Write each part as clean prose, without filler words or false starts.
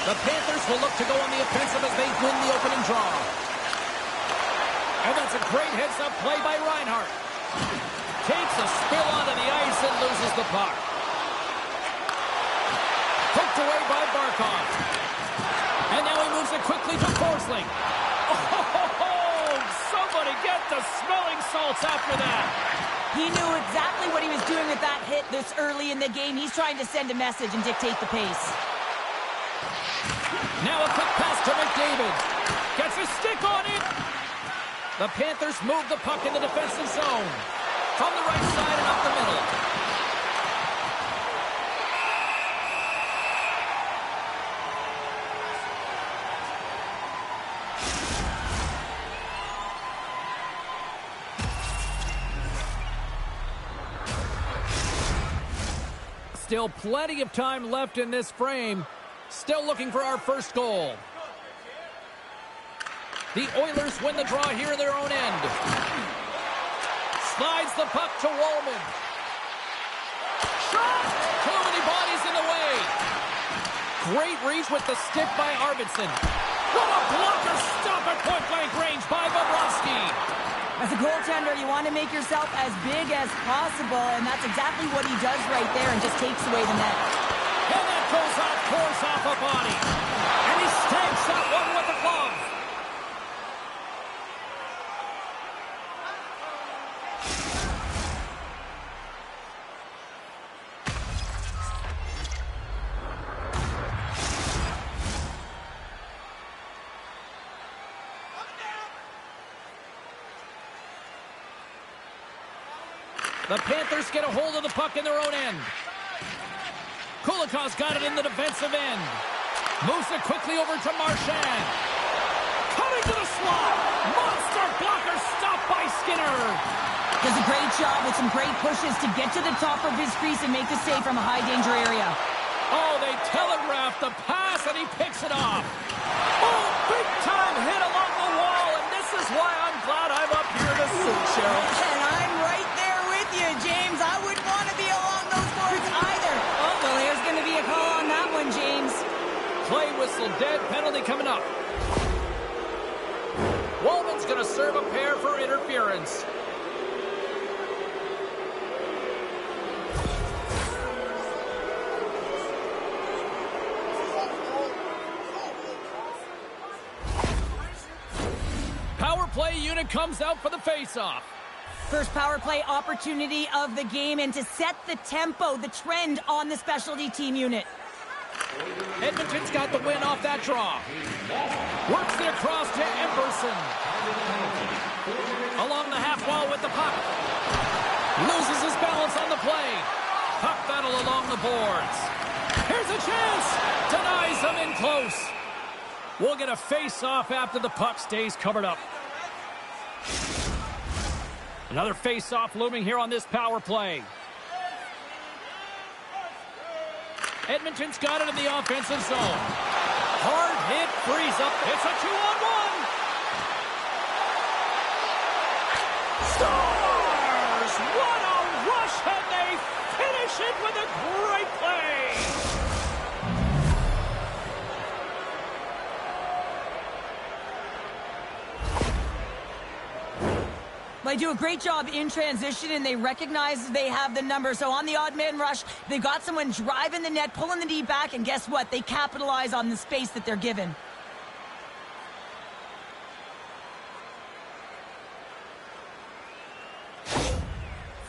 The Panthers will look to go on the offensive as they win the opening draw. And that's a great heads-up play by Reinhart. Takes a spill onto the ice and loses the puck. Poked away by Barkov. And now he moves it quickly to Forsling. Oh, somebody get the smelling salts after that. He knew exactly what he was doing with that hit this early in the game. He's trying to send a message and dictate the pace. Now a quick pass to McDavid. Gets a stick on it. The Panthers move the puck in the defensive zone. From the right side and up the middle. Still plenty of time left in this frame. Still looking for our first goal. The Oilers win the draw here in their own end. Slides the puck to Wallman. Shot! Too many bodies in the way. Great reach with the stick by Arvidsson. What a blocker stop at point-blank range by Bobrovsky. As a goaltender, you want to make yourself as big as possible, and that's exactly what he does right there and just takes away the net. And that goes out, pours off a body. And he stamps that one with the glove. The Panthers get a hold of the puck in their own end. Kulikov's got it in the defensive end. Moves it quickly over to Marchand. Cutting to the slot. Monster blocker stopped by Skinner. Does a great job with some great pushes to get to the top of his crease and make the save from a high-danger area. Oh, they telegraphed the pass, and he picks it off. Oh, big-time hit along the wall, and this is why I'm glad I'm up here in the suit, Cheryl. And I'm right there with you, James. I wouldn't want to be along those boards either. Oh, well, there's going to be a call on that one, James. Play whistle, dead penalty coming up. Wallman's going to serve a pair for interference. Power play unit comes out for the face-off. First power play opportunity of the game, and to set the tempo, the trend on the specialty team unit. Edmonton's got the win off that draw. Works it across to Emberson. Along the half wall with the puck. Loses his balance on the play. Puck battle along the boards. Here's a chance. Denies him in close. We'll get a face-off after the puck stays covered up. Another face-off looming here on this power play. Edmonton's got it in the offensive zone. Hard hit, frees up. It's a 2-on-1. Stars! What a rush, and they finish it with a great play. They do a great job in transition, and they recognize they have the number. So on the odd man rush, they've got someone driving the net, pulling the D back, and guess what? They capitalize on the space that they're given.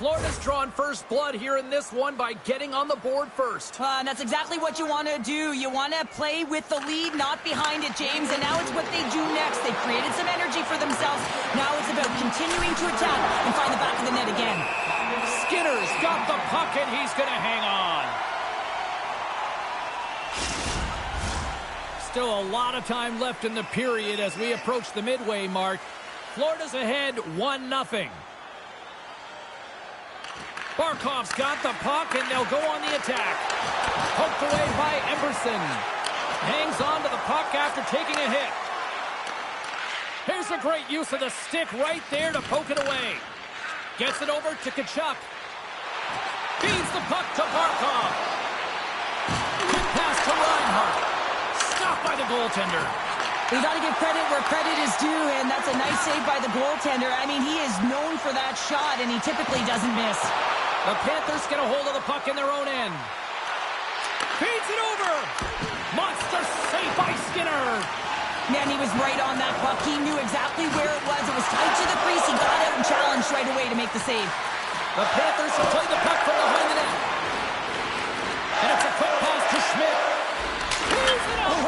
Florida's drawn first blood here in this one by getting on the board first. And that's exactly what you want to do. You want to play with the lead, not behind it, James. And now it's what they do next. They've created some energy for themselves. Now it's about continuing to attack and find the back of the net again. Skinner's got the puck, and he's going to hang on. Still a lot of time left in the period as we approach the midway mark. Florida's ahead 1-0. Barkov's got the puck, and they'll go on the attack. Poked away by Emberson. Hangs on to the puck after taking a hit. Here's a great use of the stick right there to poke it away. Gets it over to Tkachuk. Feeds the puck to Barkov. Quick pass to Reinhart. Stopped by the goaltender. You got to give credit where credit is due, and that's a nice save by the goaltender. I mean, he is known for that shot, and he typically doesn't miss. The Panthers get a hold of the puck in their own end. Feeds it over. Monster save by Skinner. Man, he was right on that puck. He knew exactly where it was. It was tight to the crease. He got out and challenged right away to make the save. The Panthers will play the puck from behind the net. And it's a quick pass to Schmidt. Here's it up.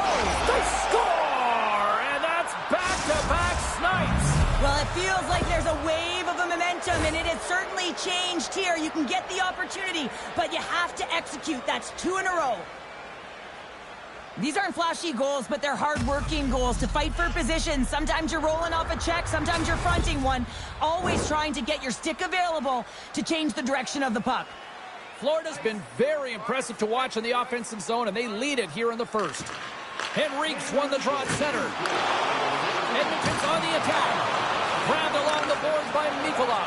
They score! And that's back-to-back snipes. Well, it feels like there's a wave of a momentum, and it has certainly changed here. You can get the opportunity, but you have to execute. That's 2 in a row. These aren't flashy goals, but they're hard-working goals to fight for position. Sometimes you're rolling off a check, sometimes you're fronting one. Always trying to get your stick available to change the direction of the puck. Florida's been very impressive to watch in the offensive zone, and they lead it here in the first. Henrique's won the draw at center. Edmonton's on the attack. Grabbed along the boards by Mikula.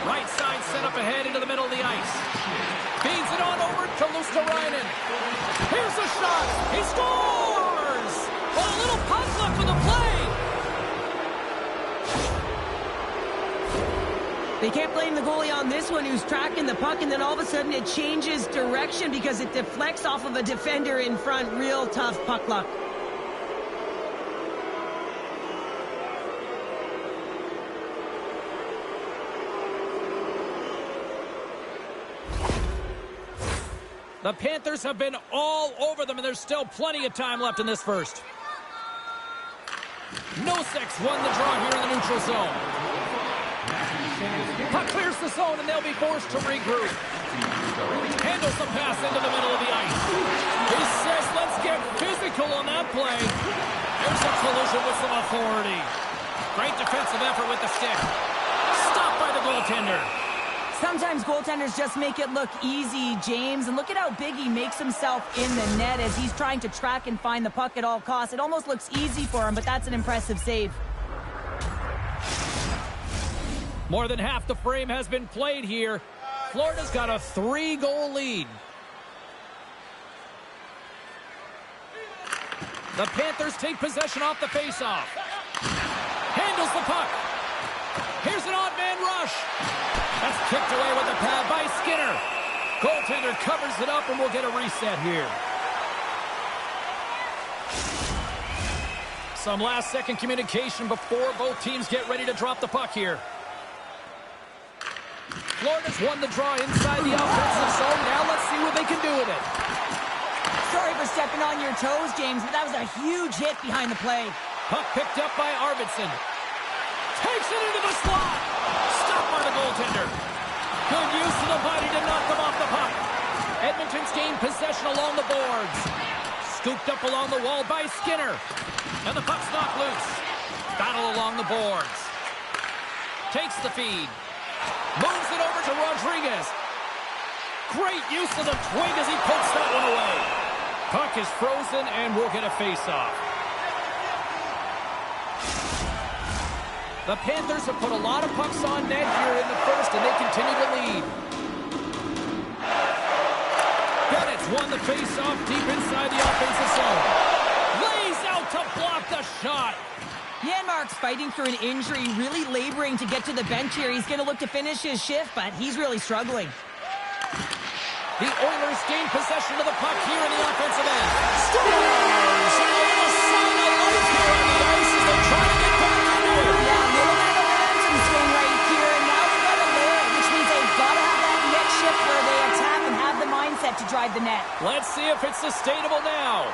Right side set up ahead into the middle of the ice. Feeds it on over to Luosterainen. Here's a shot. He scores! Well, a little puck luck for the play. They can't blame the goalie on this one, who's tracking the puck, and then all of a sudden it changes direction because it deflects off of a defender in front. Real tough puck luck. The Panthers have been all over them, and there's still plenty of time left in this first. Nosek's won the draw here in the neutral zone. Puck clears the zone, and they'll be forced to regroup. Handles the pass into the middle of the ice. He says, let's get physical on that play. There's a collision with some authority. Great defensive effort with the stick. Stopped by the goaltender. Sometimes goaltenders just make it look easy, James. And look at how big he makes himself in the net as he's trying to track and find the puck at all costs. It almost looks easy for him, but that's an impressive save. More than half the frame has been played here. Florida's got a 3-goal lead. The Panthers take possession off the faceoff. Handles the puck. Here's an odd-man rush. That's kicked away with the pad by Skinner. Goaltender covers it up, and we'll get a reset here. Some last-second communication before both teams get ready to drop the puck here. Florida's won the draw inside the offensive zone. Now let's see what they can do with it. Sorry for stepping on your toes, James, but that was a huge hit behind the play. Puck picked up by Arvidsson. Takes it into the slot. Stopped by the goaltender. Good use of the body to knock them off the puck. Edmonton's gained possession along the boards. Scooped up along the wall by Skinner. And the puck's knocked loose. Battle along the boards. Takes the feed. Moves it over to Rodriguez. Great use of the twig as he pokes that one away. Puck is frozen, and we'll get a face-off. The Panthers have put a lot of pucks on net here in the first, and they continue to lead. Bennett's won the face-off deep inside the offensive zone. Lays out to block the shot. Janmark's fighting through an injury, really laboring to get to the bench here. He's going to look to finish his shift, but he's really struggling. The Oilers gain possession of the puck here in the offensive end. Scores! And a little sign of life here on the ice as they try to get back into it. Yeah, a little bit of a momentum swing right here, and now they've got to live, which means they've got to have that net shift where they attack and have the mindset to drive the net. Let's see if it's sustainable now.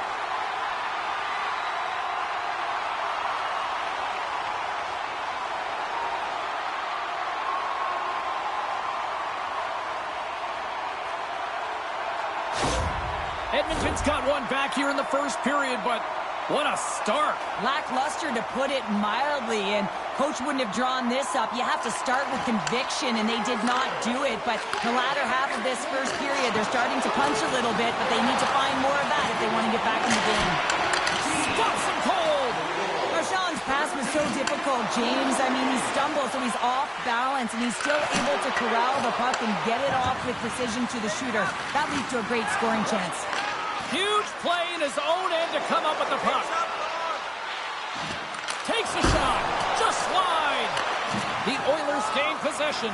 Edmonton's got one back here in the first period, but what a start. Lackluster, to put it mildly, and coach wouldn't have drawn this up. You have to start with conviction, and they did not do it. But the latter half of this first period, they're starting to punch a little bit, but they need to find more of that if they want to get back in the game. Stops him cold. Marchand's pass was so difficult, James. I mean, he stumbles, so he's off balance, and he's still able to corral the puck and get it off with precision to the shooter. That leads to a great scoring chance. Huge play in his own end to come up with the puck. Takes a shot. Just wide. The Oilers gain possession.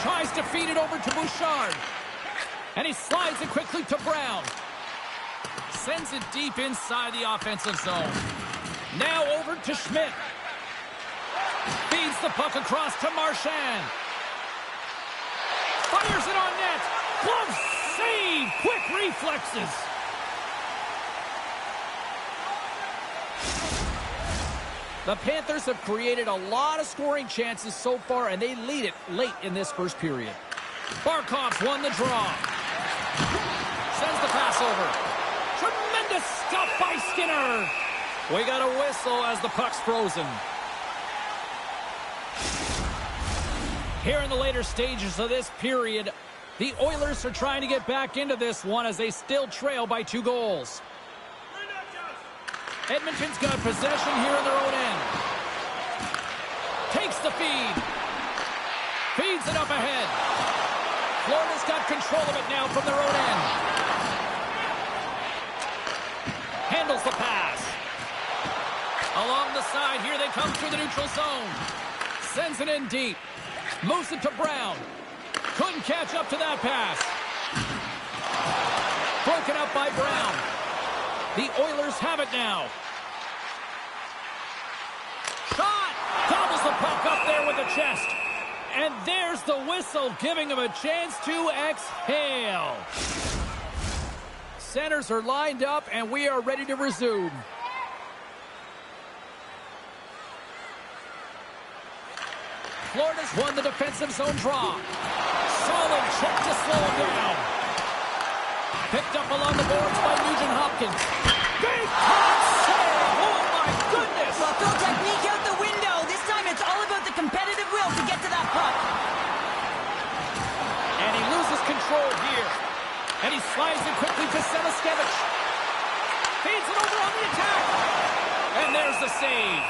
Tries to feed it over to Bouchard. And he slides it quickly to Brown. Sends it deep inside the offensive zone. Now over to Schmidt. Feeds the puck across to Marchand. Fires it on net. Glove save. Quick reflexes. The Panthers have created a lot of scoring chances so far, and they lead it late in this first period. Barkov's won the draw. Sends the pass over. Tremendous stop by Skinner. We got a whistle as the puck's frozen. Here in the later stages of this period, the Oilers are trying to get back into this one as they still trail by 2 goals. Edmonton's got possession here in their own end. Takes the feed. Feeds it up ahead. Florida's got control of it now from their own end. Handles the pass. Along the side, here they come through the neutral zone. Sends it in deep. Moves it to Brown. Couldn't catch up to that pass. Broken up by Brown. The Oilers have it now. Shot! Gobbles the puck up there with the chest. And there's the whistle, giving him a chance to exhale. Centers are lined up, and we are ready to resume. Florida's won the defensive zone draw. Solid check to slow him down. Picked up along the boards by Nugent-Hopkins. Big hot save! Oh, my goodness! Well, throw technique out the window. This time it's all about the competitive will to get to that puck. And he loses control here. And he slides it quickly to Semiskevich. Feeds it over on the attack. And there's the save.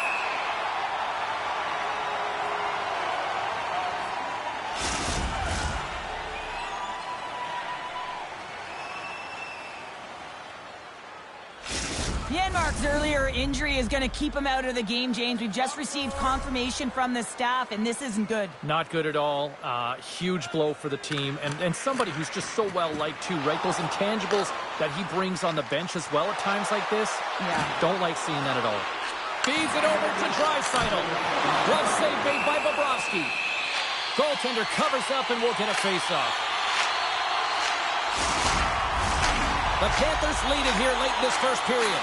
Janmark's earlier injury is going to keep him out of the game, James. We've just received confirmation from the staff, and this isn't good. Not good at all. Huge blow for the team. And somebody who's just so well-liked, too, right? Those intangibles that he brings on the bench as well at times like this. Yeah. Don't like seeing that at all. Feeds it over to Draisaitl. Glove save made by Bobrovsky. Goaltender covers up and will get a face-off. The Panthers lead it here late in this first period.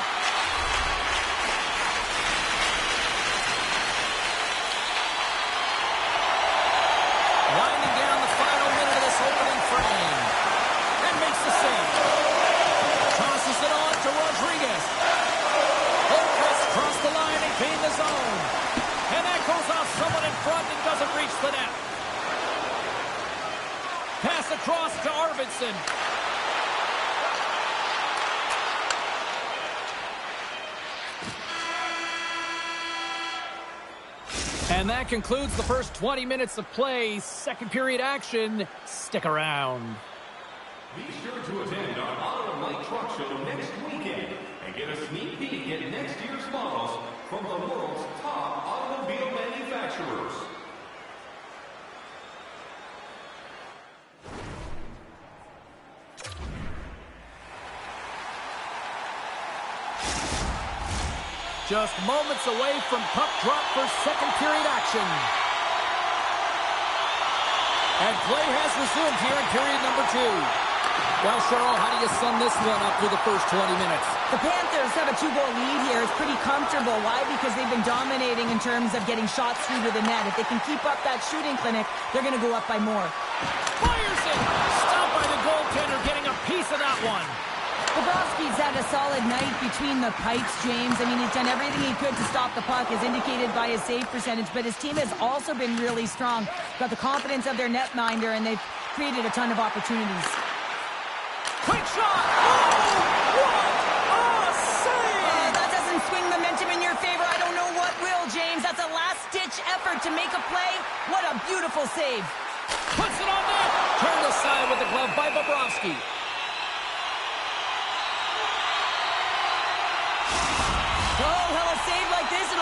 Winding down the final minute of this opening frame. And makes the save. Tosses it on to Rodriguez. Holtquist crossed the line and gained the zone. And that goes off someone in front and doesn't reach the net. Pass across to Arvidsson. And that concludes the first 20 minutes of play. Second period action. Stick around. Be sure to attend our Auto and Light Truck Show next weekend and get a sneak peek at next year's models from the world's top automobile manufacturers. Just moments away from puck drop for second period action. And play has resumed here in period number 2. Well, Cheryl, how do you sum this one up through the first 20 minutes? The Panthers have a 2-goal lead here. It's pretty comfortable. Why? Because they've been dominating in terms of getting shots through to the net. If they can keep up that shooting clinic, they're going to go up by more. Fires it! Stopped by the goaltender, getting a piece of that one. Bobrovsky's had a solid night between the pipes, James. I mean, he's done everything he could to stop the puck, as indicated by his save percentage, but his team has also been really strong. Got the confidence of their netminder, and they've created a ton of opportunities. Quick shot! Oh! What a save! That doesn't swing momentum in your favor. I don't know what will, James. That's a last-ditch effort to make a play. What a beautiful save. Puts it on net. Turned aside with the glove by Bobrovsky.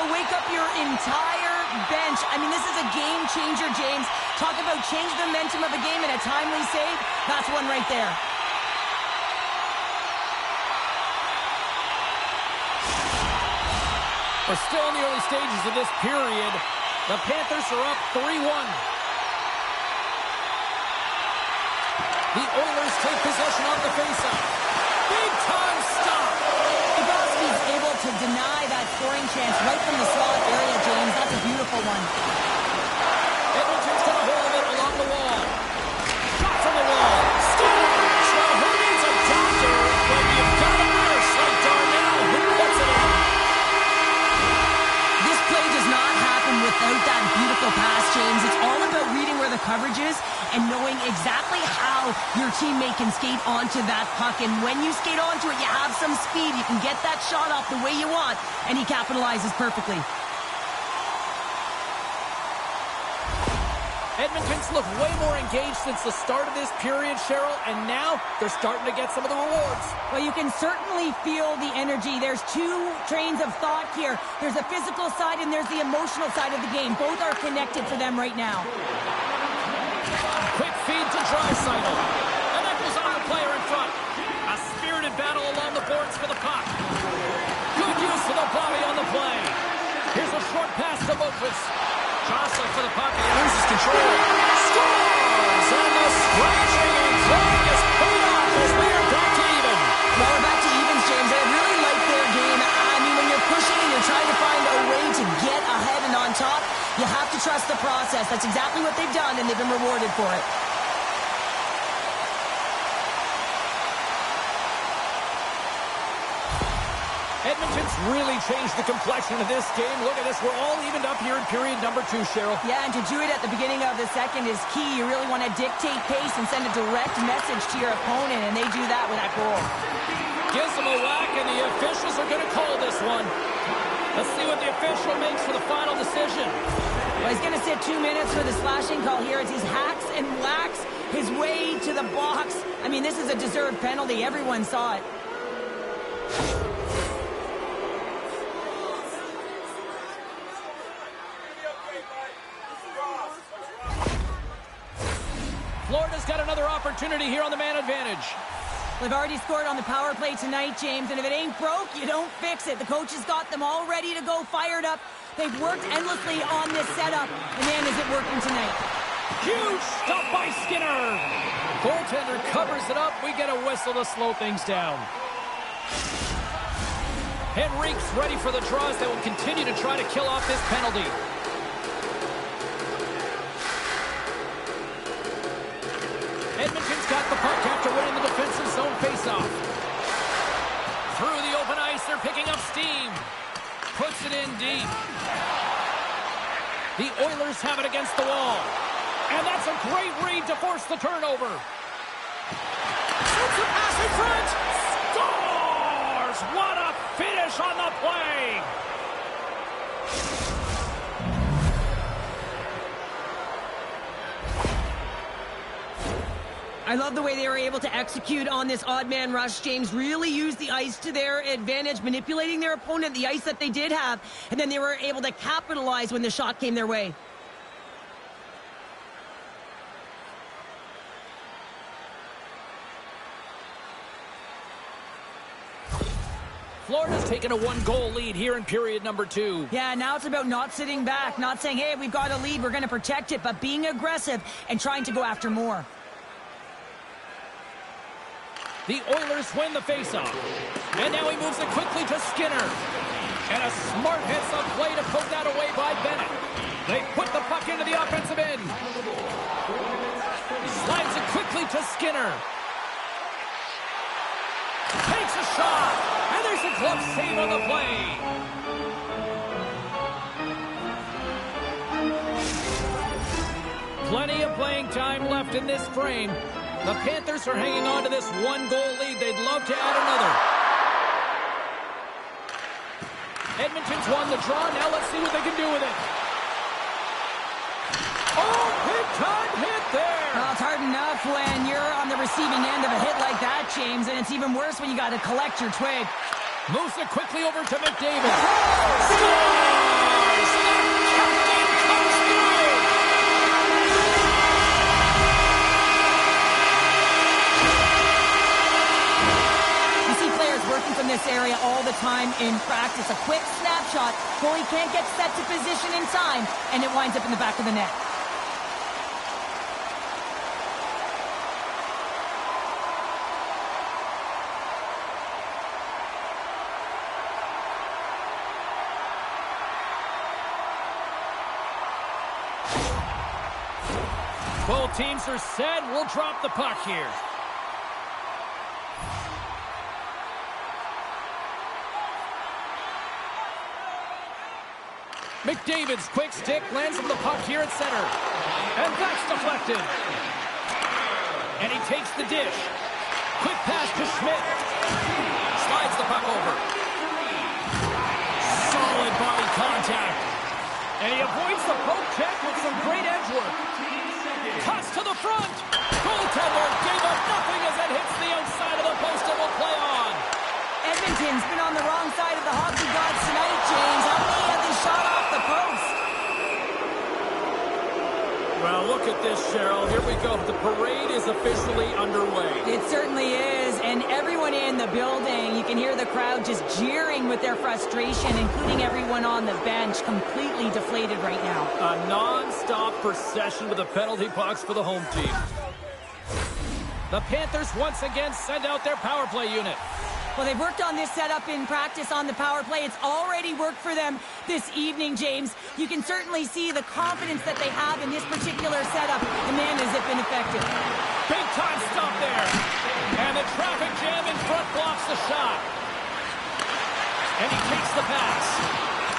it'll wake up your entire bench. I mean, this is a game changer, James. Talk about change the momentum of a game and a timely save. That's one right there. We're still in the early stages of this period. The Panthers are up 3-1. The Oilers take possession of the faceoff. Big-time stop. If Ospey's able to deny that scoring chance right from the slot area, James, that's a beautiful one. Edmonton's got a hold of it along the wall. Shot from the wall. Scores! Well, who needs a doctor when you've got a nurse like Darnell who puts it in? This play does not happen without that beautiful pass, James. It's all about reading where the coverage is and knowing exactly how your teammate can skate onto that puck. And when you skate onto it, you have some speed. You can get that shot off the way you want, and he capitalizes perfectly. Edmonton's looked way more engaged since the start of this period, Cheryl, and now they're starting to get some of the rewards. Well, you can certainly feel the energy. There's two trains of thought here. There's a physical side and there's the emotional side of the game. Both are connected for them right now. Quick feed to Draisaitl. And that goes on the player in front. A spirited battle along the boards for the puck. Good use of the body on the play. Here's a short pass to Boquist. Jostling for the puck, and he loses control. Scores! And the scratching and clawing is paid off as we are back to even. Well, we're back to evens, James. I really like their game. I mean, when you're pushing and you're trying to find a way to get ahead and on top, you have to trust the process. That's exactly what they've done, and they've been rewarded for it. Edmonton's really changed the complexion of this game. Look at this. We're all evened up here in period number 2, Cheryl. Yeah, and to do it at the beginning of the second is key. You really want to dictate pace and send a direct message to your opponent, and they do that with that goal. Gives them a whack, and the officials are going to call this one. Let's see what the official makes for the final decision. Well, he's going to sit 2 minutes for the slashing call here as he hacks and whacks his way to the box. I mean, this is a deserved penalty. Everyone saw it. Florida's got another opportunity here on the man advantage. They've already scored on the power play tonight, James, and if it ain't broke, you don't fix it. The coach has got them all ready to go, fired up. They've worked endlessly on this setup, and man, is it working tonight. Huge stop by Skinner. Goaltender covers it up. We get a whistle to slow things down. Henrique's ready for the draws that will continue to try to kill off this penalty. Edmonton's got the puck after winning the defensive zone faceoff. Through the open ice, they're picking up steam. Puts it in deep. The Oilers have it against the wall. And that's a great read to force the turnover. Shoots a pass in front. Scores! What a finish on the play! I love the way they were able to execute on this odd man rush, James. Really used the ice to their advantage, manipulating their opponent, the ice that they did have, and then they were able to capitalize when the shot came their way. Florida's taken a 1-goal lead here in period number 2. Yeah, now it's about not sitting back, not saying, hey, we've got a lead, we're going to protect it, but being aggressive and trying to go after more. The Oilers win the faceoff. And now he moves it quickly to Skinner. And a smart heads-up play to poke that away by Bennett. They put the puck into the offensive end. Slides it quickly to Skinner. Takes a shot. And there's a glove save on the play. Plenty of playing time left in this frame. The Panthers are hanging on to this 1-goal lead. They'd love to add another. Edmonton's won the draw. Now let's see what they can do with it. Oh, big-time hit there. Well, it's hard enough when you're on the receiving end of a hit like that, James, and it's even worse when you got to collect your twig. Moves it quickly over to McDavid. Scores! That counting comes through! You see players working from this area all the time in practice. A quick snapshot. Goalie can't get set to position in time, and it winds up in the back of the net. Both teams are set. We'll drop the puck here. McDavid's quick stick lands on the puck here at center. And that's deflected. And he takes the dish. Quick pass to Schmidt. Slides the puck over. Solid body contact. And he avoids the poke check with some great edge work. Toss to the front. Goaltender gave up nothing as it hits the outside of the post and will play on. Edmonton's been on the wrong side of the hockey gods tonight, James. How many have they shot off the post? Well, look at this, Cheryl. Here we go. The parade is officially underway. It certainly is, and everyone in the building, you can hear the crowd just jeering with their frustration, including everyone on the bench, completely deflated right now. A non-stop procession with the penalty box for the home team. The Panthers once again send out their power play unit. Well, they've worked on this setup in practice on the power play. It's already worked for them this evening, James. You can certainly see the confidence that they have in this particular setup. And man, has it been effective. Big time stop there. And the traffic jam in front blocks the shot. And he takes the pass.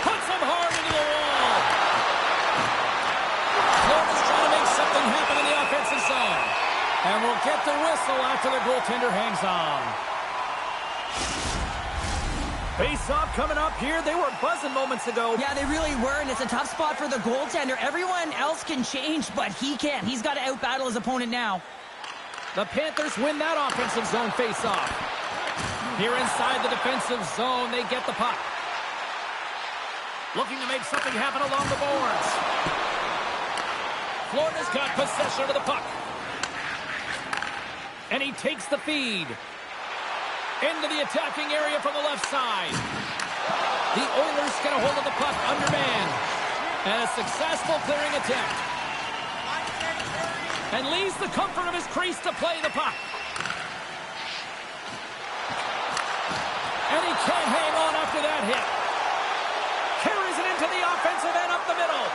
Puts him hard into the wall. Florida's trying to make something happen in the offensive zone. And we'll get the whistle after the goaltender hangs on. Face-off coming up here. They were buzzing moments ago. Yeah, they really were, and it's a tough spot for the goaltender. Everyone else can change, but he can't. He's got to out-battle his opponent now. The Panthers win that offensive zone face-off. Here inside the defensive zone, they get the puck. Looking to make something happen along the boards. Florida's got possession of the puck. And he takes the feed. Into the attacking area from the left side. The Oilers get a hold of the puck undermanned. And a successful clearing attempt. And leaves the comfort of his crease to play the puck. And he can't hang on after that hit. Carries it into the offensive end up the middle.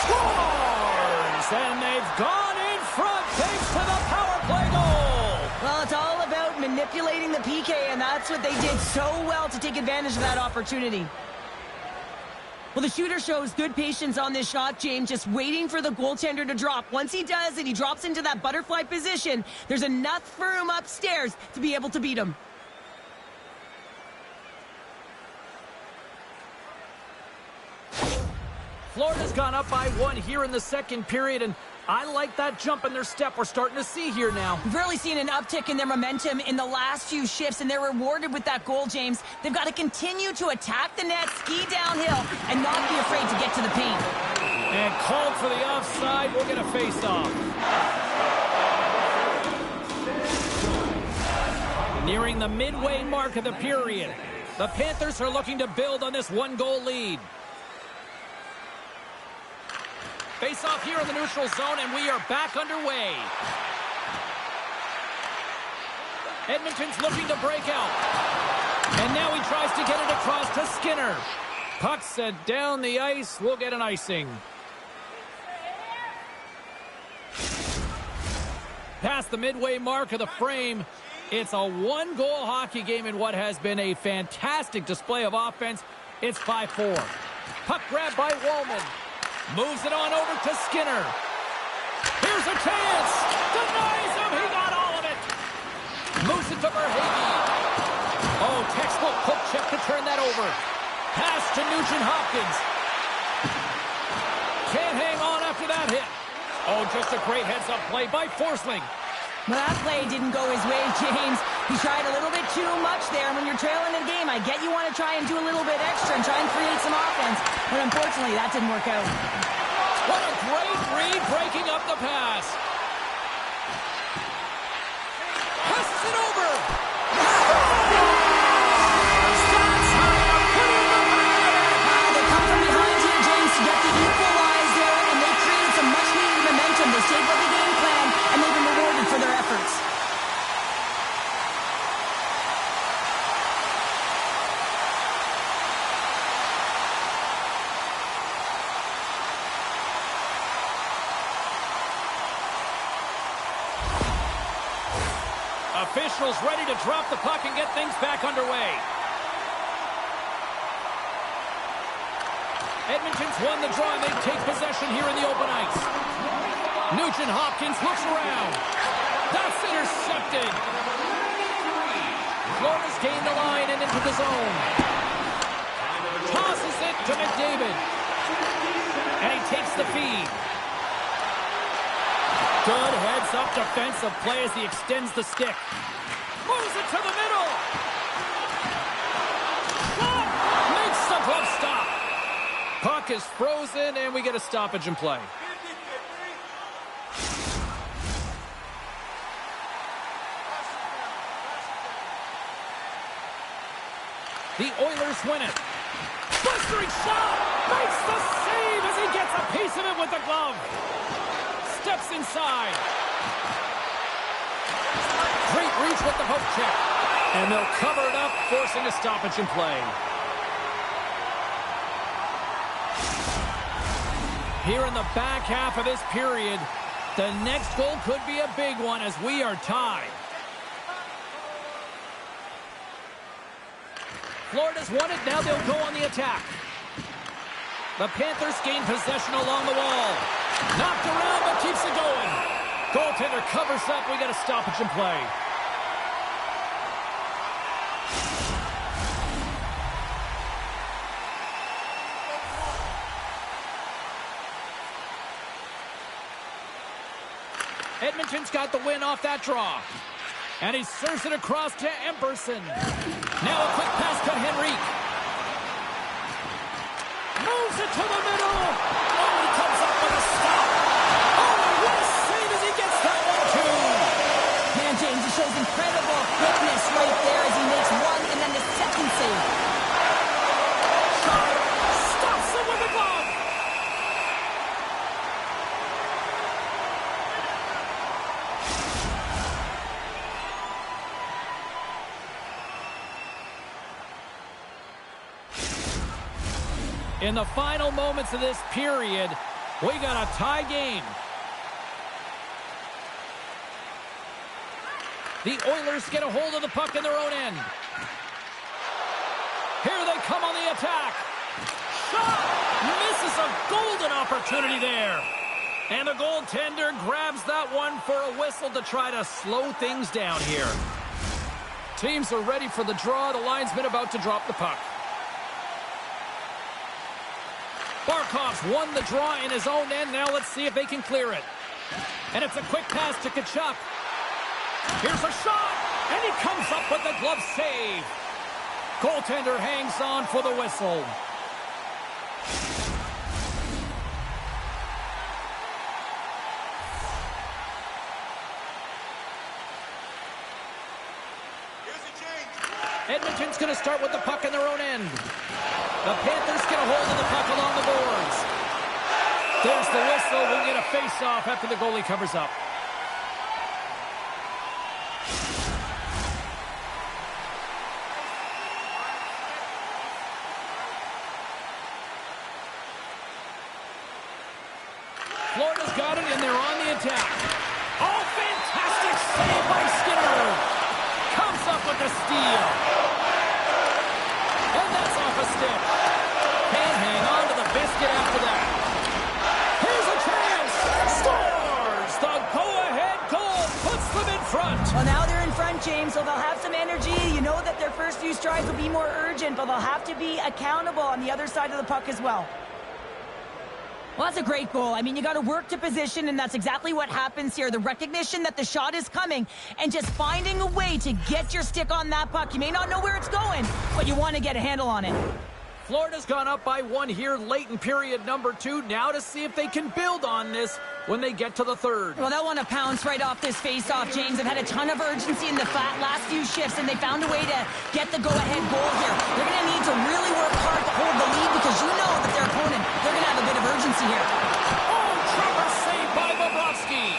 Scores! And they've gone in front thanks to the power play goal. Well, it's all about manipulating the PK, and that's what they did so well to take advantage of that opportunity. Well, the shooter shows good patience on this shot, James, just waiting for the goaltender to drop. Once he does and he drops into that butterfly position, there's enough for him upstairs to be able to beat him. Florida's gone up by 1 here in the second period, and I like that jump in their step we're starting to see here now. We've really seen an uptick in their momentum in the last few shifts, and they're rewarded with that goal, James. They've got to continue to attack the net, ski downhill, and not be afraid to get to the paint. And called for the offside. We'll get a face-off. Nearing the midway mark of the period, the Panthers are looking to build on this one-goal lead. Face-off here in the neutral zone, and we are back underway. Edmonton's looking to break out. And now he tries to get it across to Skinner. Puck set down the ice. We'll get an icing. Past the midway mark of the frame, it's a one-goal hockey game in what has been a fantastic display of offense. It's 5-4. Puck grab by Wallman. Moves it on over to Skinner. Here's a chance. Denies him. He got all of it. Moves it to Verhaeghe. Oh, textbook poke check to turn that over. Pass to Nugent-Hopkins. Can't hang on after that hit. Oh, just a great heads-up play by Forsling. Well, that play didn't go his way, James. He tried a little bit too much there. When you're trailing in the game, I get you want to try and do a little bit extra and try and create some offense, but unfortunately, that didn't work out. What a great read, breaking up the pass. Passes it over. That's how you put it in the back. They come from behind here, James, to get the equalizer, and they created some much-needed momentum. They stayed with the game plan, and they've been rewarded for their efforts. Officials ready to drop the puck and get things back underway. Edmonton's won the draw and they take possession here in the open ice. Nugent Hopkins looks around. That's intercepted. Florida's gained the line and into the zone. Tosses it to McDavid. And he takes the feed. Good heads-up defensive play as he extends the stick. Moves it to the middle. Shot! Makes the glove stop. Puck is frozen, and we get a stoppage in play. The Oilers win it. Blistering shot! Makes the save as he gets a piece of it with the glove. Steps inside. Great reach with the poke check. And they'll cover it up, forcing a stoppage in play. Here in the back half of this period, the next goal could be a big one as we are tied. Florida's won it, now they'll go on the attack. The Panthers gain possession along the wall. Knocked around, but keeps it going. Goaltender covers up. We got a stoppage in play. Edmonton's got the win off that draw. And he serves it across to Emberson. Now a quick pass to Henrique. Moves it to the middle. Oh, he comes up with a stop. Oh, what a save as he gets that one, too. Man, James, he shows incredible quickness right there as he makes one and then the second save. Shot. Stops him with a glove. In the final moments of this period, we got a tie game. The Oilers get a hold of the puck in their own end. Here they come on the attack. Shot! Misses a golden opportunity there. And the goaltender grabs that one for a whistle to try to slow things down here. Teams are ready for the draw. The linesman about to drop the puck. Barkov's won the draw in his own end. Now let's see if they can clear it. And it's a quick pass to Tkachuk. Here's a shot, and he comes up with the glove save. Goaltender hangs on for the whistle. Edmonton's going to start with the puck in their own end. The Panthers get a hold of the puck along the boards. There's the whistle. We'll get a face-off after the goalie covers up. Florida's got it, and they're on the attack. Oh, fantastic save by Skinner. Comes up with the steal. And that's off a stick. Can't hang on to the biscuit after that. Here's a chance. Scores! The go-ahead goal puts them in front. Well, now they're in front, James, so they'll have some energy. You know that their first few strides will be more urgent, but they'll have to be accountable on the other side of the puck as well. Well, that's a great goal. I mean, you got to work to position, and that's exactly what happens here. The recognition that the shot is coming and just finding a way to get your stick on that puck. You may not know where it's going, but you want to get a handle on it. Florida's gone up by 1 here late in period number 2. Now to see if they can build on this when they get to the third. Well, they'll want to pounce right off this face-off, James. They've had a ton of urgency in the last few shifts, and they found a way to get the go-ahead goal here. They're going to need to really work hard to hold the lead because you know that their opponent, they're going to have a bit of urgency here. Oh, Trevor saved by Bobrovsky.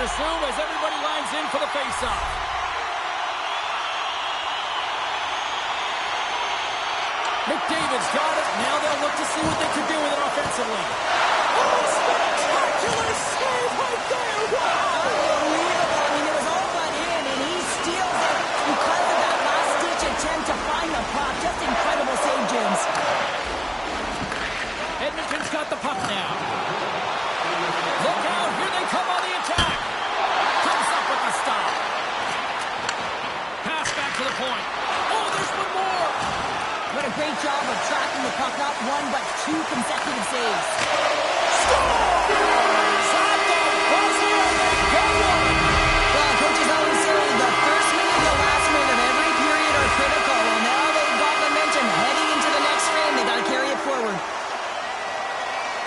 Resume as everybody lines in for the face-off. McDavid's got it. Now they'll look to see what they can do with it offensively. Oh, spectacular save right there. Wow! Unbelievable. I mean, it was all but in, and he steals it because of that last-ditch attempt to find the puck. Just incredible save, James. Edmonton's got the puck now. Look out. Here they come on the attack. Stop. Pass back to the point. Oh, there's one more. What a great job of tracking the puck. Not one, but 2 consecutive saves. Scores! At the buzzer, they get one. Well, coaches always say the first minute and the last minute of every period are critical. Well, now they've got momentum heading into the next frame. They got to carry it forward.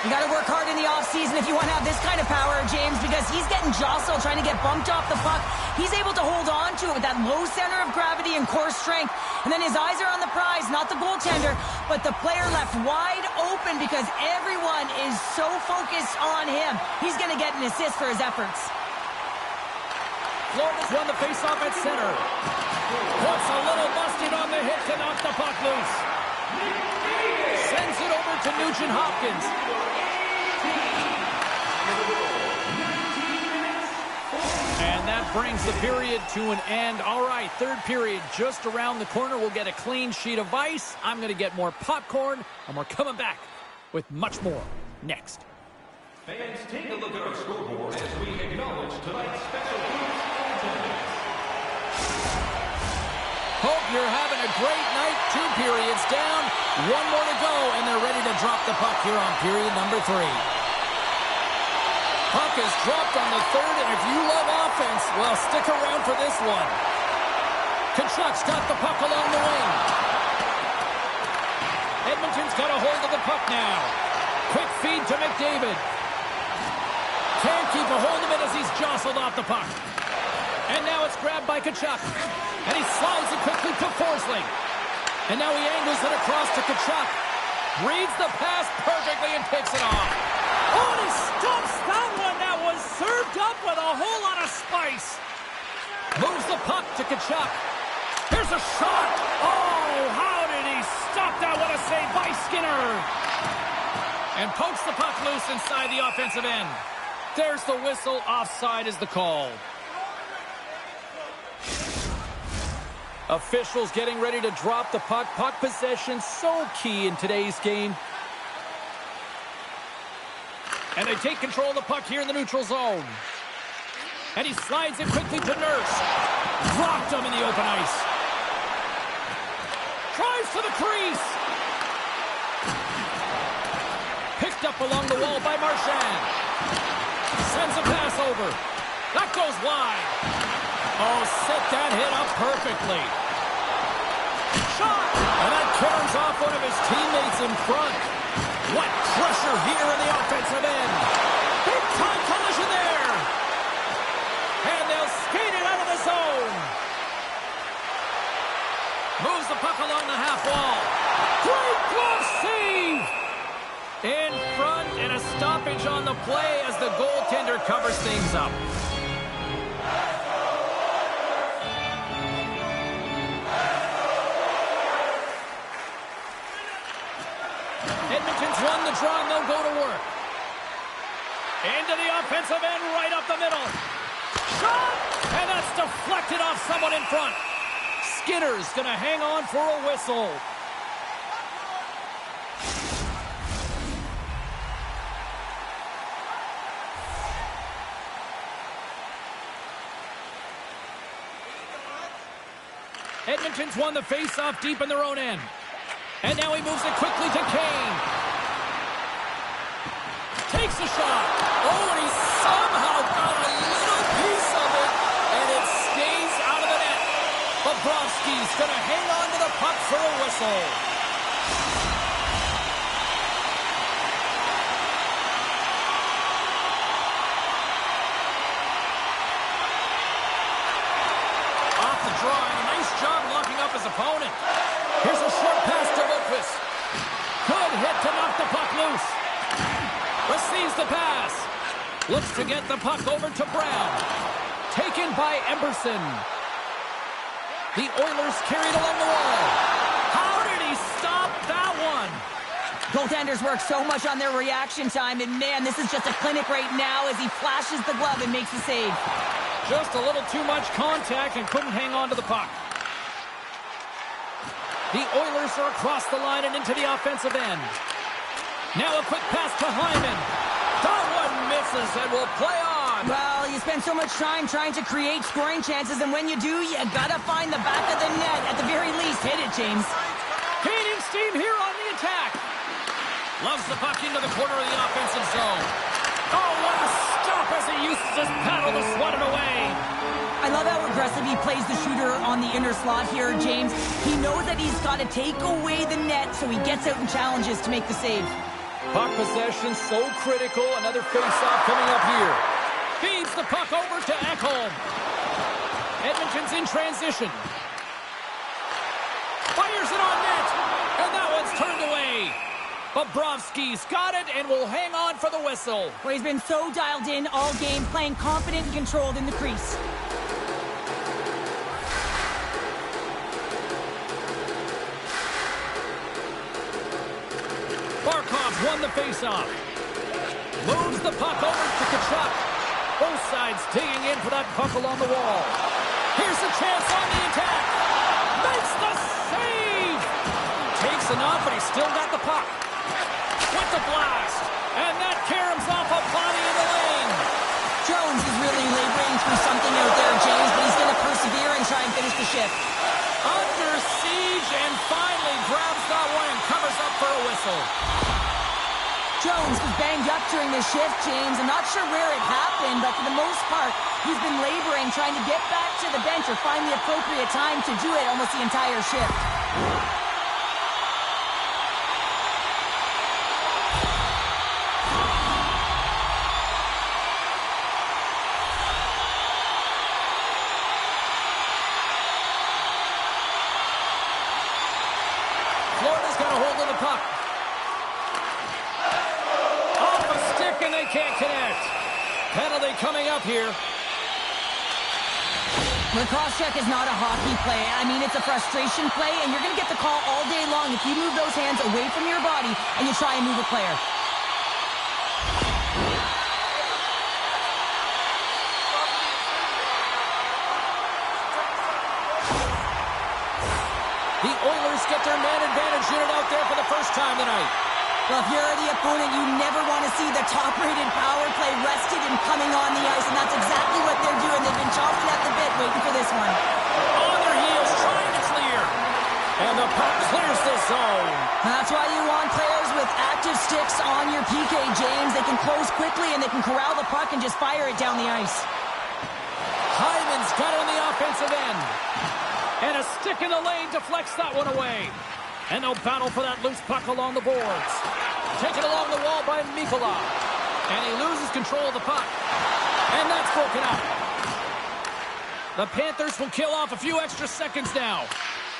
You got to work hard in the offseason if you want to have this kind of power, James, because he's getting jostled, trying to get bumped off the puck. He's able to hold on to it with that low center of gravity and core strength. And then his eyes are on the prize, not the goaltender, but the player left wide open because everyone is so focused on him. He's going to get an assist for his efforts. Florida's won the faceoff at center. Puts a little busted on the hit to knock the puck loose. Sends it over to Nugent Hopkins. And that brings the period to an end. All right, third period just around the corner. We'll get a clean sheet of ice. I'm going to get more popcorn, and we're coming back with much more next. Fans, take a look at our scoreboard as we acknowledge tonight's special guest attendance. Hope you're having a great night. 2 periods down, 1 more to go, and they're ready to drop the puck here on period number 3. Puck is dropped on the third, and if you love offense, well, stick around for this one. Kachuk's got the puck along the wing. Edmonton's got a hold of the puck now. Quick feed to McDavid. Can't keep a hold of it as he's jostled off the puck. And now it's grabbed by Kachuk. And he slides it quickly to Forsling. And now he angles it across to Kachuk. Reads the pass perfectly and takes it off. Oh, and he stumps that one. That was served up with a whole lot of spice. Moves the puck to Kachuk. Here's a shot. Oh, how did he stop that? What a save by Skinner. And pokes the puck loose inside the offensive end. There's the whistle. Offside is the call. Officials getting ready to drop the puck. Puck possession so key in today's game. And they take control of the puck here in the neutral zone. And he slides it quickly to Nurse. Blocked him in the open ice. Drives to the crease. Picked up along the wall by Marchand. Sends a pass over. That goes wide. Oh, set that hit up perfectly. Shot! And that turns off one of his teammates in front. What pressure here in the offensive end. Big time collision there. And they'll skate it out of the zone. Moves the puck along the half wall. Great glove save. In front and a stoppage on the play as the goaltender covers things up. Edmonton's won the draw, and they'll go to work. Into the offensive end, right up the middle. Shot! And that's deflected off someone in front. Skinner's going to hang on for a whistle. Edmonton's won the face-off deep in their own end. And now he moves it quickly to Kane. Takes a shot. Oh, and he somehow got a little piece of it, and it stays out of the net. Bobrovsky's going to hang on to the puck for a whistle. Off the draw, and a nice job locking up his opponent. Here's a short pass to Lopez. Good hit to knock the puck loose. Receives the pass. Looks to get the puck over to Brown. Taken by Emberson. The Oilers carried along the wall. How did he stop that one? Goaltenders work so much on their reaction time, and man, this is just a clinic right now as he flashes the glove and makes the save. Just a little too much contact and couldn't hang on to the puck. The Oilers are across the line and into the offensive end. Now a quick pass to Hyman. That one misses and will play on. Well, you spend so much time trying to create scoring chances, and when you do, you gotta find the back of the net. At the very least, hit it, James. Gaining steam here on the attack. Loves the puck into the corner of the offensive zone. Oh, what a stop as he uses his paddle to swat it away. I love how aggressive he plays the shooter on the inner slot here, James. He knows that he's got to take away the net, so he gets out and challenges to make the save. Puck possession so critical. Another face-off coming up here. Feeds the puck over to Ekholm. Edmonton's in transition. Fires it on net. And that one's turned away. Bobrovsky's got it and will hang on for the whistle. Well, he's been so dialed in all game, playing confident and controlled in the crease. Barkov's won the faceoff. Moves the puck over to Tkachuk. Both sides digging in for that puck along the wall. Here's a chance on the attack. Makes the save. Takes a knock, but he's still got the puck. With the blast. And that caroms off a body in the lane. Jones is really laboring through something out there, James, but he's going to persevere and try and finish the shift. Under siege and finally grabs that one and covers up for a whistle. Jones was banged up during this shift, James. I'm not sure where it happened, but for the most part, he's been laboring, trying to get back to the bench or find the appropriate time to do it almost the entire shift. Florida's got a hold of the puck. Off a stick and they can't connect. Penalty coming up here. The cross-check is not a hockey play. I mean, it's a frustration play, and you're going to get the call all day long if you move those hands away from your body and you try and move a player. The Oilers get their man advantage unit out there for the first time tonight. Well, if you're the opponent, you never want to see the top-rated power play rested and coming on the ice, and that's exactly what they're doing. They've been chomping at the bit waiting for this one. On their heels, trying to clear. And the puck clears the zone. That's why you want players with active sticks on your PK, James. They can close quickly, and they can corral the puck and just fire it down the ice. Hyman's got it on the offensive end. And a stick in the lane deflects that one away. And they'll battle for that loose puck along the boards. Taken along the wall by Mikkola. And he loses control of the puck. And that's broken up. The Panthers will kill off a few extra seconds now.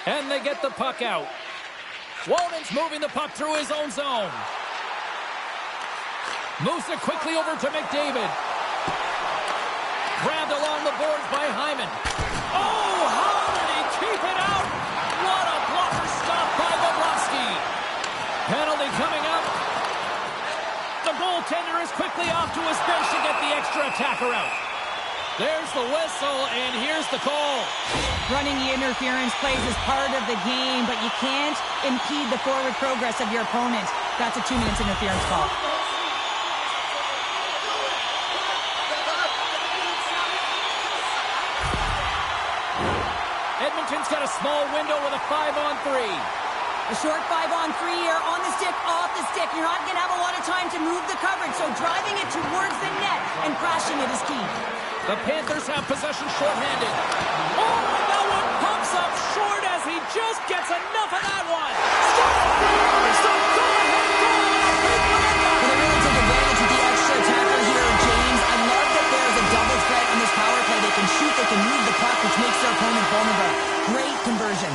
And they get the puck out. Walden's moving the puck through his own zone. Moves it quickly over to McDavid. Grabbed along the boards by Hyman. Oh, how did he keep it out? What a blocker stop by Bobrovsky. Penalty coming up. The goaltender is quickly off to his bench to get the extra attacker out. There's the whistle, and here's the call. Running the interference plays is part of the game, but you can't impede the forward progress of your opponent. That's a 2-minute interference call. Edmonton's got a small window with a 5-on-3. A short 5-on-3 here, on the stick, off the stick. You're not going to have a lot of time to move the coverage, so driving it towards the net and crashing it is key. The Panthers have possession shorthanded. Oh, and that one pumps up short as he just gets enough of that one. Scores! The go-ahead goal! They really took advantage of the extra tackle here, James. I love that there's a double threat in this power play. They can shoot, they can move the puck, which makes their opponent vulnerable. Great conversion.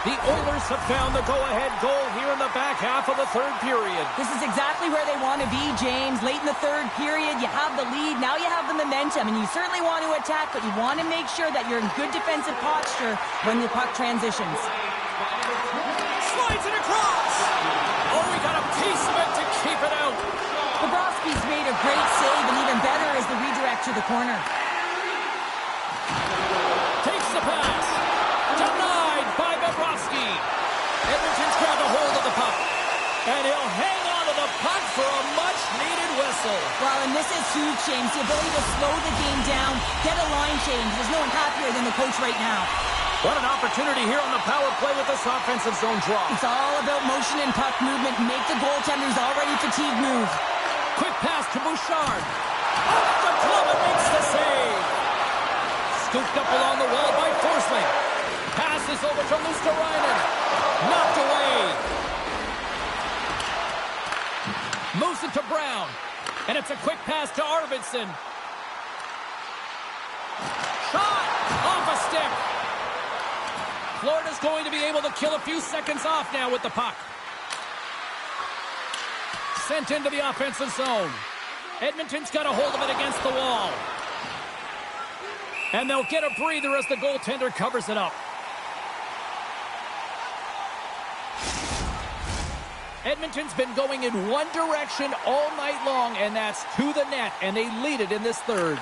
The Oilers have found the go-ahead goal here in the back half of the third period. This is exactly where they want to be, James. Late in the third period, you have the lead. Now you have the momentum, and you certainly want to attack, but you want to make sure that you're in good defensive posture when the puck transitions. Slides it across. Oh, we got a piece of it to keep it out. Bobrovsky's made a great save, and even better is the redirect to the corner. Takes the pass. Denied by Bobrovsky. Edmonton's grabbed a hold of the puck. And he'll hang on to the puck for a much-needed whistle. Well, and this is huge, James. The ability to slow the game down, get a line change. There's no one happier than the coach right now. What an opportunity here on the power play with this offensive zone draw. It's all about motion and puck movement. Make the goaltender's already fatigued move. Quick pass to Bouchard. Off the glove and makes the save. Scooped up along the wall by Forsling. Passes over to Luosterainen. Knocked away. Moves it to Brown. And it's a quick pass to Arvidsson. Shot off a stick. Florida's going to be able to kill a few seconds off now with the puck. Sent into the offensive zone. Edmonton's got a hold of it against the wall. And they'll get a breather as the goaltender covers it up. Edmonton's been going in one direction all night long, and that's to the net, and they lead it in this third.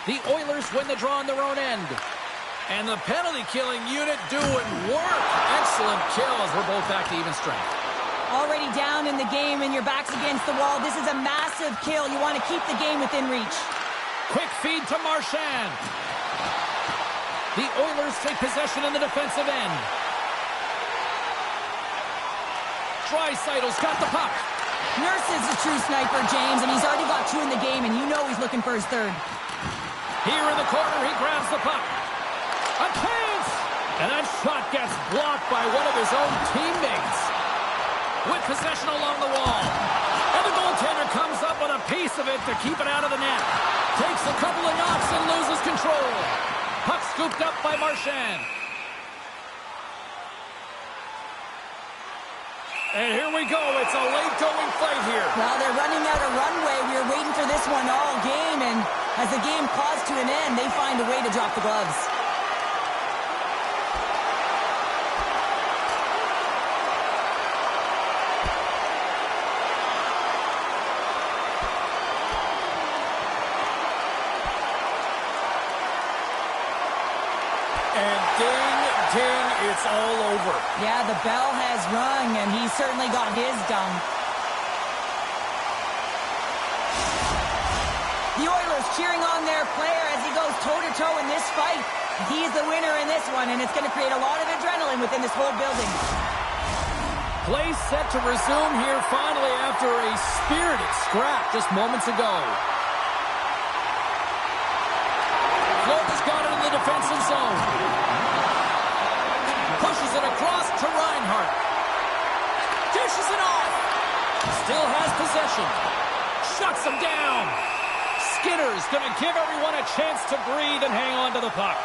The Oilers win the draw on their own end. And the penalty-killing unit doing work. Excellent kill as we're both back to even strength. Already down in the game and your back's against the wall. This is a massive kill. You want to keep the game within reach. Quick feed to Marchand. The Oilers take possession in the defensive end. Draisaitl's got the puck. Nurse is a true sniper, James, and he's already got two in the game, and you know he's looking for his third. Here in the corner, he grabs the puck. A chance! And that shot gets blocked by one of his own teammates. With possession along the wall. And the goaltender comes up with a piece of it to keep it out of the net. Takes a couple of knocks and loses control. Puck scooped up by Marchand. And here we go. It's a late-going fight here. Well, they're running out of runway. We were waiting for this one all game, and as the game claws to an end, they find a way to drop the gloves. And ding, ding, it's all over. Yeah, the bell has rung, and he certainly got his done. The Oilers cheering on their player as he goes toe-to-toe in this fight. He's the winner in this one, and it's going to create a lot of adrenaline within this whole building. Play set to resume here finally after a spirited scrap just moments ago. Florida's got it in the defensive zone. Pushes it across to Reinhart. Dishes it off. Still has possession. Shuts him down. Skinner's going to give everyone a chance to breathe and hang on to the puck.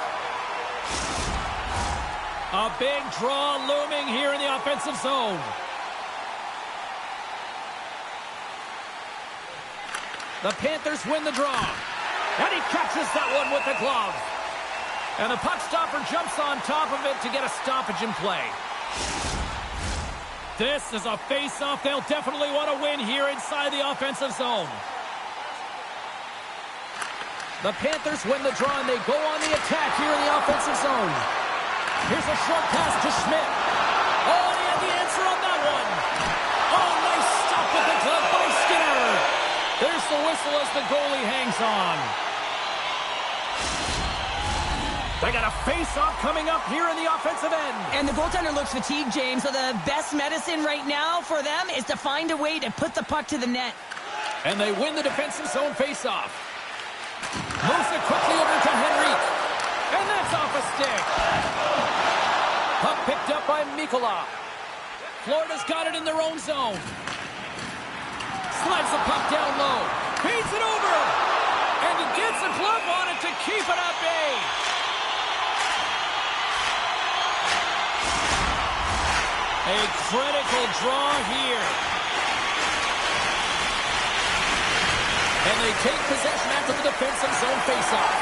A big draw looming here in the offensive zone. The Panthers win the draw. And he catches that one with the glove. And the puck stopper jumps on top of it to get a stoppage in play. This is a face-off they'll definitely want to win here inside the offensive zone. The Panthers win the draw and they go on the attack here in the offensive zone. Here's a short pass to Schmidt. Oh, and he had the answer on that one. Oh, nice stop with the glove by Skinner. There's the whistle as the goalie hangs on. They got a face-off coming up here in the offensive end. And the goaltender looks fatigued, James, so the best medicine right now for them is to find a way to put the puck to the net. And they win the defensive zone face-off. Moves it quickly over to Henrique. And that's off a stick. Puck picked up by Mikkola. Florida's got it in their own zone. Slides the puck down low. Feeds it over. And he gets a glove on it to keep it at bay. A critical draw here. And they take possession after the defensive zone faceoff.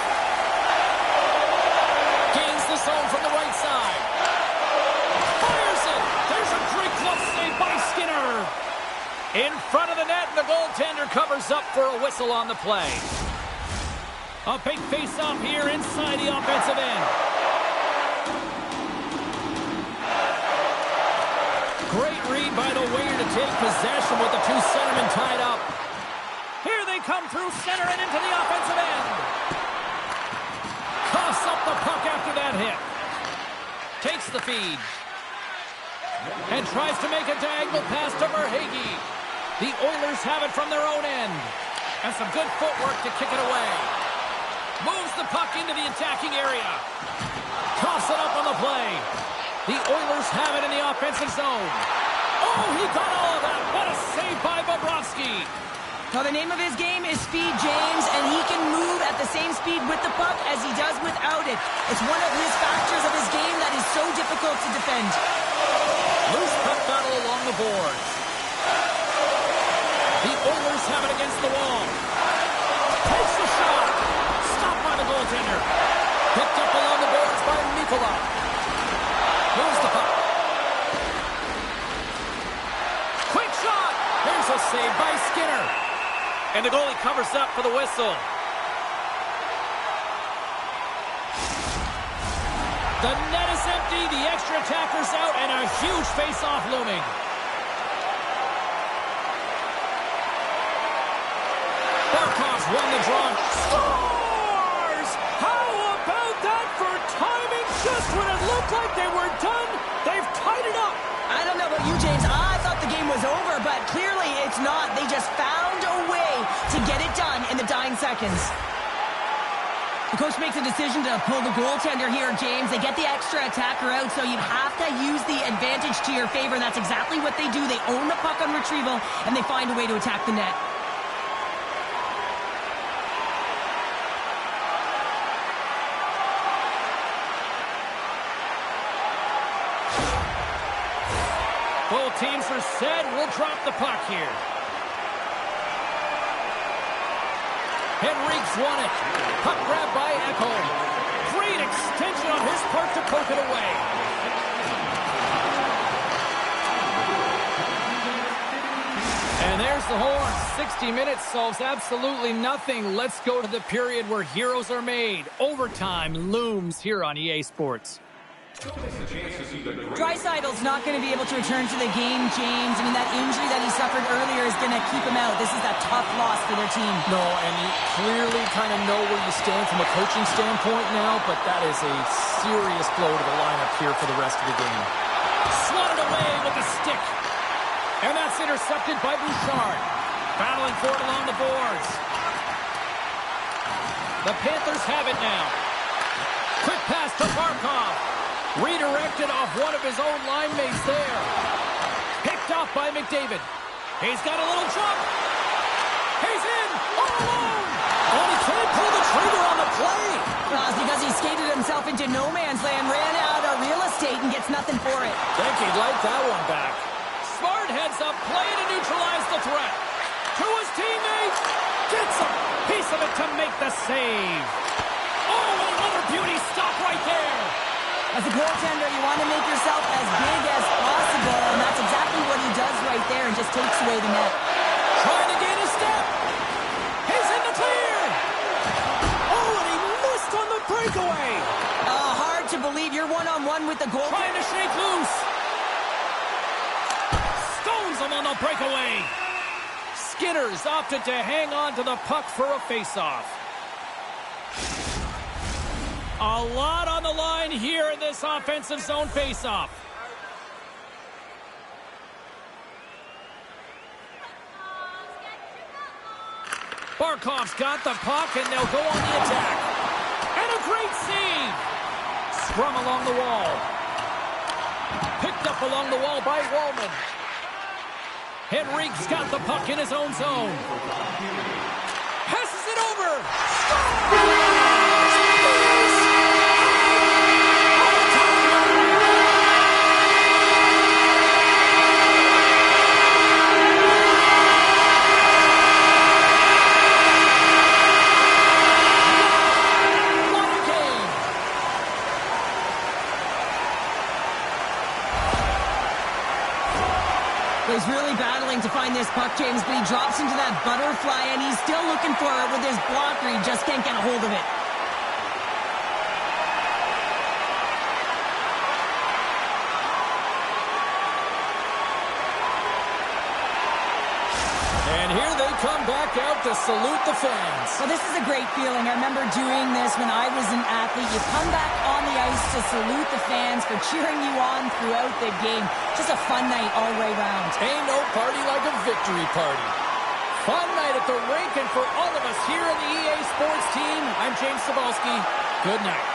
Gains the zone from the right side. Fires it. There's a great glove save by Skinner. In front of the net, and the goaltender covers up for a whistle on the play. A big faceoff here inside the offensive end. Great read by the winger to take possession with the two centermen tied up. Here they come through center and into the offensive end. Coughs up the puck after that hit. Takes the feed. And tries to make a diagonal pass to Verhaeghe. The Oilers have it from their own end. And some good footwork to kick it away. Moves the puck into the attacking area. Coughs it up on the play. The Oilers have it in the offensive zone. Oh, he got all of that. What a save by Bobrovsky. Now, the name of his game is speed, James, and he can move at the same speed with the puck as he does without it. It's one of his factors of his game that is so difficult to defend. Loose puck battle along the boards. The Oilers have it against the wall. Takes the shot. Stopped by the goaltender. Picked up along the boards by Mikkola. Moves the puck. Quick shot. There's a save by Skinner. And the goalie covers up for the whistle. The net is empty. The extra attacker's out. And a huge face-off looming. Barkov's won the draw. Scores! How about that for timing? Just when it looked like they were done, they've tied it up. I don't know about you, James. I thought the game was over, but clearly it's not. They just found a way to get it done in the dying seconds. The coach makes a decision to pull the goaltender here, James. They get the extra attacker out, so you have to use the advantage to your favor, and that's exactly what they do. They own the puck on retrieval, and they find a way to attack the net. Both teams are set. We'll drop the puck here. Henrique's won it. Puck grab by Echo. Great extension on his part to poke it away. And there's the horn. 60 minutes solves absolutely nothing. Let's go to the period where heroes are made. Overtime looms here on EA Sports. Draisaitl's not going to be able to return to the game, James. I mean, that injury that he suffered earlier is going to keep him out. This is a tough loss for their team. No, and you clearly kind of know where you stand from a coaching standpoint now, but that is a serious blow to the lineup here for the rest of the game. Swatted away with a stick. And that's intercepted by Bouchard. Battling for it along the boards. The Panthers have it now. Quick pass to Barkov. Redirected off one of his own line mates there. Picked off by McDavid. He's got a little jump. He's in all alone. And he can't pull the trigger on the play. Well, it's because he skated himself into no man's land, ran out of real estate, and gets nothing for it. Think he'd like that one back. Smart heads up, play to neutralize the threat. To his teammate. Gets a piece of it to make the save. Oh, another beauty stop right there. As a goaltender, you want to make yourself as big as possible, and that's exactly what he does right there and just takes away the net. Trying to gain a step. He's in the clear. Oh, and he missed on the breakaway. Hard to believe you're one one-on-one with the goal. Trying to shake loose. Stones him on the breakaway. Skinner's opted to hang on to the puck for a face-off. A lot on the line here in this offensive zone face-off. Barkov's got the puck, and they'll go on the attack. And a great save! Scrum along the wall. Picked up along the wall by Wallman. Henrique's got the puck in his own zone. Passes it over! Scores! He's really battling to find this puck, James, but he drops into that butterfly, and he's still looking for it with his blocker. He just can't get a hold of it. And here they come back out to salute the fans. Well, this is a great feeling. I remember doing this when I was an athlete. You come back on the ice to salute the fans for cheering you on throughout the game. Just a fun night all the way around. Ain't no party like a victory party. Fun night at the rink, and for all of us here on the EA Sports team, I'm James Cebulski. Good night.